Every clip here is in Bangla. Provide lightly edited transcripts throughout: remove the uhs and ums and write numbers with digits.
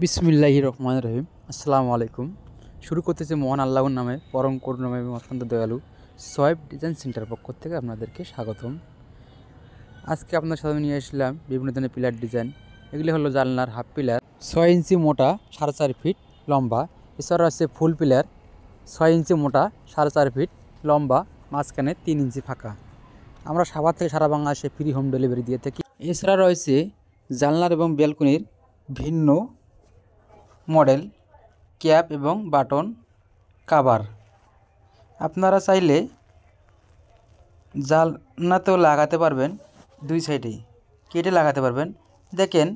বিসমিল্লাহির রহমানির রহিম। আসসালামু আলাইকুম। শুরু করতেছি মহান আল্লাহর নামে, পরম করুণাময় এবং অত্যন্ত দয়ালু সোয়েব ডিজাইন সেন্টার পক্ষ থেকে আপনাদেরকে স্বাগতম। আজকে আপনার সাথে নিয়ে আসলাম বিভিন্ন ধরনের পিলার ডিজাইন। এগুলি হলো জানলার হাফ পিলার 6 ইঞ্চি মোটা 4.5 ফিট লম্বা। এছাড়াও আছে ফুল পিলার 6 ইঞ্চি মোটা 4.5 ফিট লম্বা, মাঝখানে 3 ইঞ্চি ফাঁকা। আমরা সাভার থেকে সারা বাংলাদেশে ফ্রি হোম ডেলিভারি দিয়ে থাকি। এছাড়া রয়েছে জানলার এবং ব্যালকনির ভিন্ন মডেল ক্যাপ এবং বাটন কাভার। আপনারা চাইলে জানলাতেও লাগাতে পারবেন, দুই সাইডেই কেটে লাগাতে পারবেন। দেখেন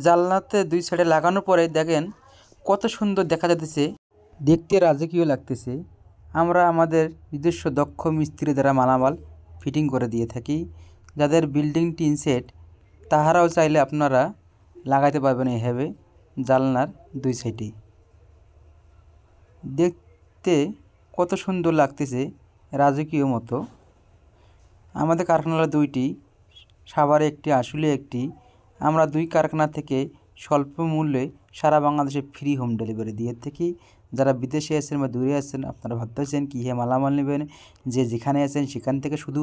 জানলাতে দুই সাইডে লাগানোর পরে দেখেন কত সুন্দর দেখা যাচ্ছে, দেখতে রাজকীয় লাগতেছে। আমরা আমাদের নিজস্ব দক্ষ মিস্ত্রি দ্বারা মালামাল ফিটিং করে দিয়ে থাকি। যাদের বিল্ডিং টিন সেট তাহারাও চাইলে আপনারা লাগাতে পারবেন এইভাবে জানলার দুই সাইডে। দেখতে কত সুন্দর লাগতেছে, রাজকীয় মতো। আমাদের কারখানা দুইটি, সাভারে একটি, আসলে একটি। আমরা দুই কারখানা থেকে স্বল্প মূল্যে সারা বাংলাদেশে ফ্রি হোম ডেলিভারি দিয়ে থাকি। যারা বিদেশে আছেন বা দূরে আছেন, আপনারা ভাবতেছেন কী মালামাল নেবেন, যে যেখানে আছেন সেখান থেকে শুধু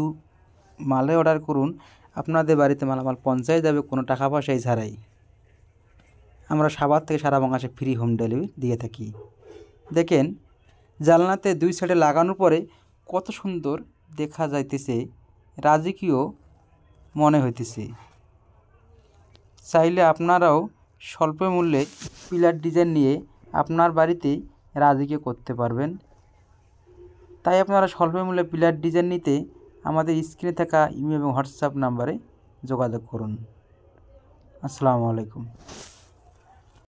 মালে অর্ডার করুন, আপনাদের বাড়িতে মালামাল পৌঁছায় যাবে কোনো টাকা পয়সাই ছাড়াই। আমরা সাভার থেকে সারা বাংলাদেশে ফ্রি হোম ডেলিভারি দিয়ে থাকি। দেখেন জানলাতে দুই সাইডে লাগানোর পরে কত সুন্দর দেখা যাইতেছে, রাজকীয় মনে হইতেছে। চাইলে আপনারাও স্বল্প মূল্যে পিলার ডিজাইন নিয়ে আপনার বাড়িতে রাজকীয় করতে পারবেন। তাই আপনারা স্বল্প মূল্যে পিলার ডিজাইন নিতে আমাদের স্ক্রিনে থাকা ইমেল এবং হোয়াটসঅ্যাপ নাম্বারে যোগাযোগ করুন। আসসালামু আলাইকুম।